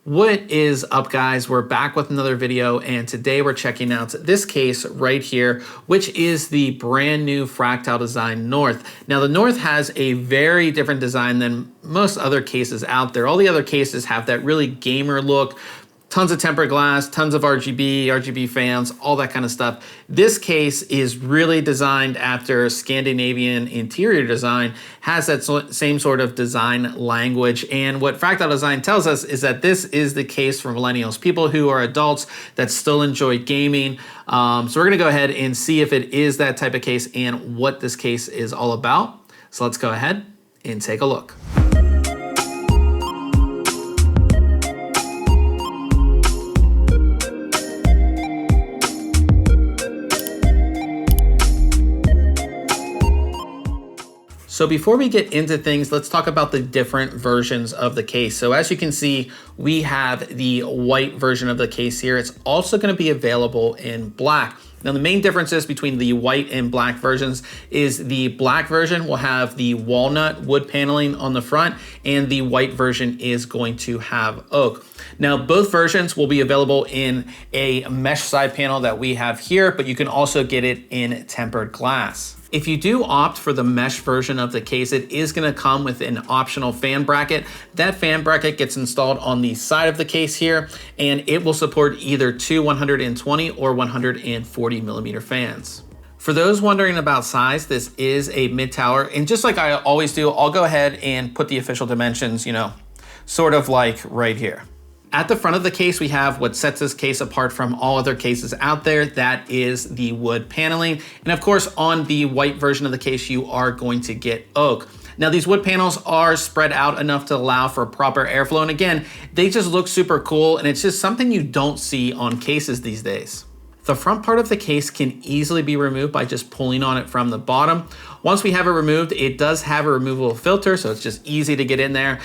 What is up, guys? We're back with another video, and today we're checking out this case right here, which is the brand new Fractal design North. Now, the North has a very different design than most other cases out there. All the other cases have that really gamer look, tons of tempered glass, tons of RGB fans, all that kind of stuff. This case is really designed after Scandinavian interior design, has that same sort of design language. And what Fractal Design tells us is that this is the case for millennials, people who are adults that still enjoy gaming. So we're gonna go ahead and see if it is that type of case and what this case is all about. So let's go ahead and take a look. So before we get into things, let's talk about the different versions of the case. So as you can see, we have the white version of the case here. It's also going to be available in black. Now, the main differences between the white and black versions is the black version will have the walnut wood paneling on the front, and the white version is going to have oak. Now, both versions will be available in a mesh side panel that we have here, but you can also get it in tempered glass. If you do opt for the mesh version of the case, it is going to come with an optional fan bracket. That fan bracket gets installed on the side of the case here, and it will support either two 120 or 140 millimeter fans. For those wondering about size, this is a mid-tower, and just like I always do, I'll go ahead and put the official dimensions, sort of like right here. At the front of the case, we have what sets this case apart from all other cases out there. That is the wood paneling. And of course, on the white version of the case, you are going to get oak. Now, these wood panels are spread out enough to allow for proper airflow. And again, they just look super cool, and it's just something you don't see on cases these days. The front part of the case can easily be removed by just pulling on it from the bottom. Once we have it removed, it does have a removable filter, so it's just easy to get in there,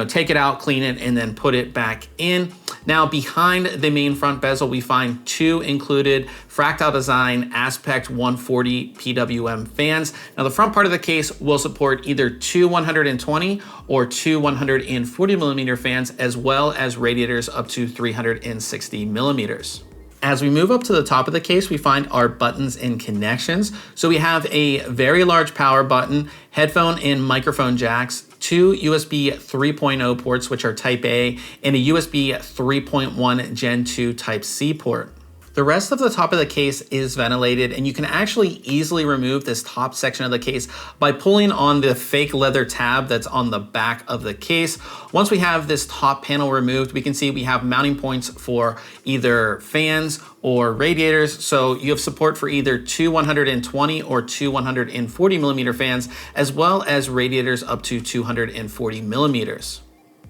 take it out, clean it, and then put it back in. Now, behind the main front bezel, we find two included Fractal Design Aspect 140 PWM fans. Now, the front part of the case will support either two 120 or two 140 millimeter fans, as well as radiators up to 360 millimeters. As we move up to the top of the case, we find our buttons and connections. So we have a very large power button, headphone and microphone jacks, two USB 3.0 ports, which are Type A, and a USB 3.1 Gen 2 Type C port. The rest of the top of the case is ventilated, and you can actually easily remove this top section of the case by pulling on the fake leather tab that's on the back of the case. Once we have this top panel removed, we can see we have mounting points for either fans or radiators. So you have support for either two 120 or two 140 millimeter fans, as well as radiators up to 240 millimeters.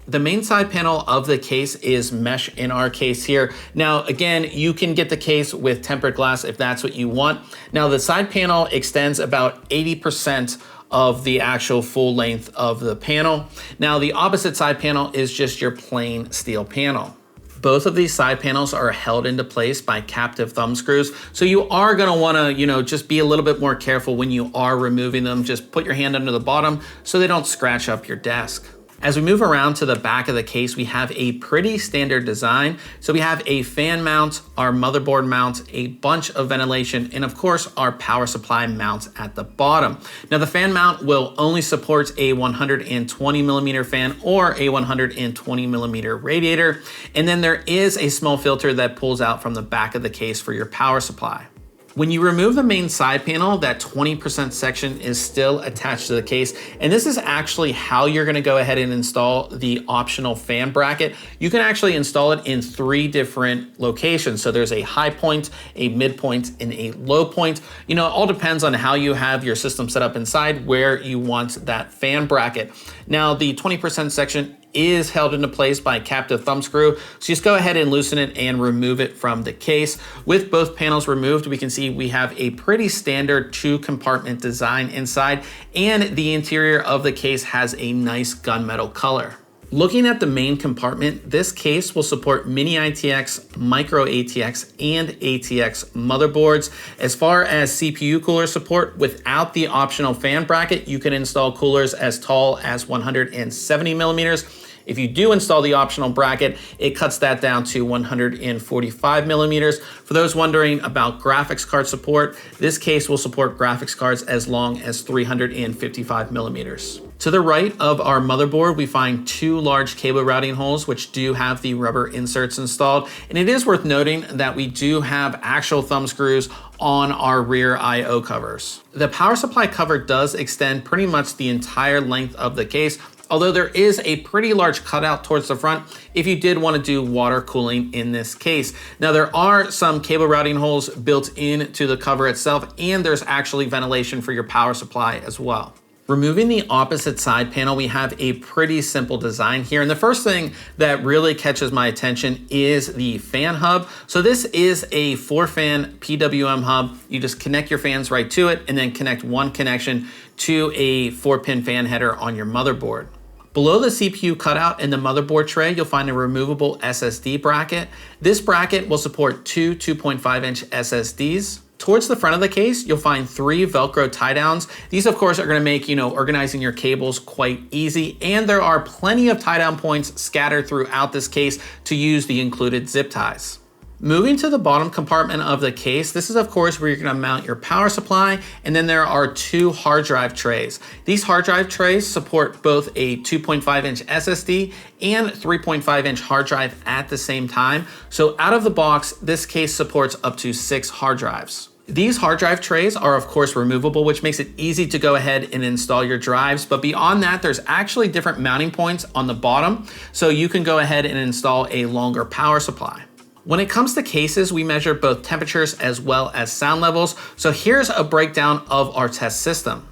The main side panel of the case is mesh in our case here. Now, again, you can get the case with tempered glass if that's what you want. Now, the side panel extends about 80% of the actual full length of the panel. Now, the opposite side panel is just your plain steel panel. Both of these side panels are held into place by captive thumb screws. So you are gonna wanna, just be a little bit more careful when you are removing them. Just put your hand under the bottom so they don't scratch up your desk. As we move around to the back of the case, we have a pretty standard design. So we have a fan mount, our motherboard mount, a bunch of ventilation, and of course, our power supply mount at the bottom. Now, the fan mount will only support a 120 millimeter fan or a 120 millimeter radiator. And then there is a small filter that pulls out from the back of the case for your power supply. When you remove the main side panel, that 20% section is still attached to the case. And this is actually how you're gonna go ahead and install the optional fan bracket. You can actually install it in three different locations. So there's a high point, a mid point, and a low point. It all depends on how you have your system set up inside, where you want that fan bracket. Now, the 20% section is held into place by a captive thumb screw. So just go ahead and loosen it and remove it from the case. With both panels removed, we can see we have a pretty standard two compartment design inside, and the interior of the case has a nice gunmetal color. Looking at the main compartment, this case will support mini ITX, micro ATX, and ATX motherboards. As far as CPU cooler support, without the optional fan bracket, you can install coolers as tall as 170 millimeters If you do install the optional bracket, it cuts that down to 145 millimeters. For those wondering about graphics card support, this case will support graphics cards as long as 355 millimeters. To the right of our motherboard, we find two large cable routing holes, which do have the rubber inserts installed. And it is worth noting that we do have actual thumb screws on our rear I/O covers. The power supply cover does extend pretty much the entire length of the case, although there is a pretty large cutout towards the front if you did want to do water cooling in this case. Now, there are some cable routing holes built into the cover itself, and there's actually ventilation for your power supply as well. Removing the opposite side panel, we have a pretty simple design here. And the first thing that really catches my attention is the fan hub. So this is a 4-fan PWM hub. You just connect your fans right to it and then connect one connection to a 4-pin fan header on your motherboard. Below the CPU cutout in the motherboard tray, you'll find a removable SSD bracket. This bracket will support two 2.5-inch SSDs. Towards the front of the case, you'll find 3 Velcro tie downs. These, of course, are gonna make, organizing your cables quite easy, and there are plenty of tie down points scattered throughout this case to use the included zip ties. Moving to the bottom compartment of the case, this is, of course, where you're gonna mount your power supply, and then there are 2 hard drive trays. These hard drive trays support both a 2.5-inch SSD and 3.5-inch hard drive at the same time. So out of the box, this case supports up to 6 hard drives. These hard drive trays are, of course, removable, which makes it easy to go ahead and install your drives. But beyond that, there's actually different mounting points on the bottom, so you can go ahead and install a longer power supply. When it comes to cases, we measure both temperatures as well as sound levels. So here's a breakdown of our test system.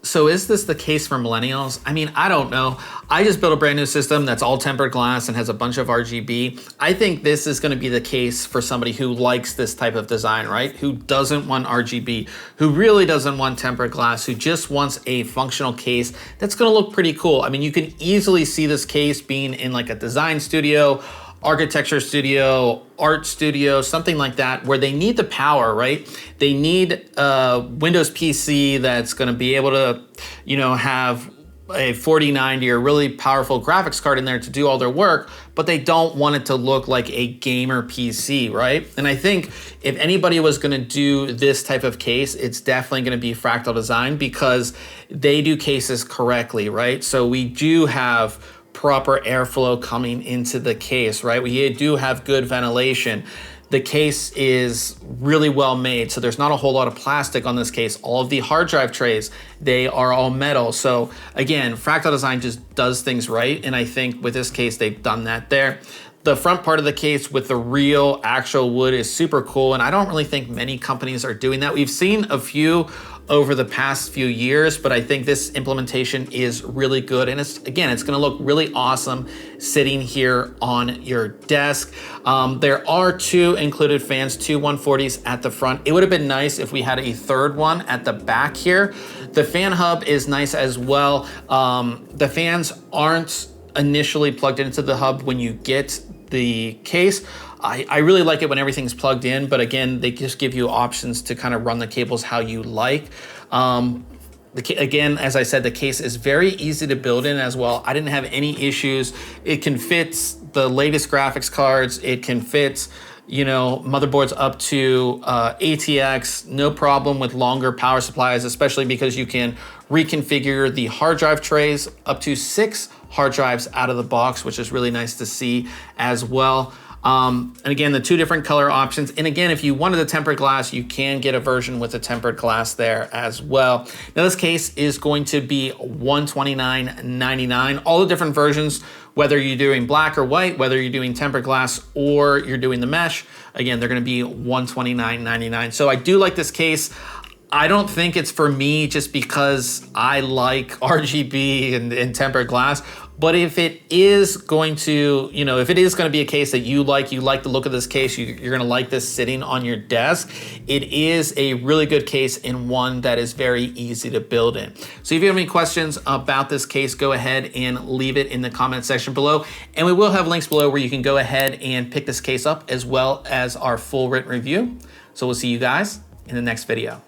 So is this the case for Millennials? I mean, I don't know. I just built a brand new system that's all tempered glass and has a bunch of RGB. I think this is gonna be the case for somebody who likes this type of design, right? Who doesn't want RGB, who really doesn't want tempered glass, who just wants a functional case that's gonna look pretty cool. I mean, you can easily see this case being in like a design studio, architecture studio, art studio, something like that, where they need the power, right? They need a Windows PC that's gonna be able to, have a 4090 or really powerful graphics card in there to do all their work, but they don't want it to look like a gamer PC, right? And I think if anybody was gonna do this type of case, it's definitely gonna be Fractal Design because they do cases correctly, right? So we do have proper airflow coming into the case, right? We do have good ventilation. The case is really well made, so there's not a whole lot of plastic on this case. All of the hard drive trays, they are all metal. So again, Fractal Design just does things right, and I think with this case, they've done that there. The front part of the case with the real actual wood is super cool, and I don't really think many companies are doing that. We've seen a few over the past few years, but I think this implementation is really good. And it's gonna look really awesome sitting here on your desk. There are 2 included fans, 2 140s at the front. It would have been nice if we had a 3rd one at the back here. The fan hub is nice as well. The fans aren't initially plugged into the hub when you get the case. I really like it when everything's plugged in, but again, they just give you options to kind of run the cables how you like. Again, as I said, the case is very easy to build in as well. I didn't have any issues. It can fit the latest graphics cards. It can fit, motherboards up to ATX, no problem with longer power supplies, especially because you can reconfigure the hard drive trays up to 6 hard drives out of the box, which is really nice to see as well. And again, the 2 different color options. And again, if you wanted the tempered glass, you can get a version with the tempered glass there as well. Now this case is going to be $129.99. All the different versions, whether you're doing black or white, whether you're doing tempered glass or you're doing the mesh, again, they're gonna be $129.99. So I do like this case. I don't think it's for me just because I like RGB and tempered glass. But if it is going to, if it is going to be a case that you like the look of this case, you're going to like this sitting on your desk, it is a really good case and one that is very easy to build in. So if you have any questions about this case, go ahead and leave it in the comment section below. And we will have links below where you can go ahead and pick this case up as well as our full written review. So we'll see you guys in the next video.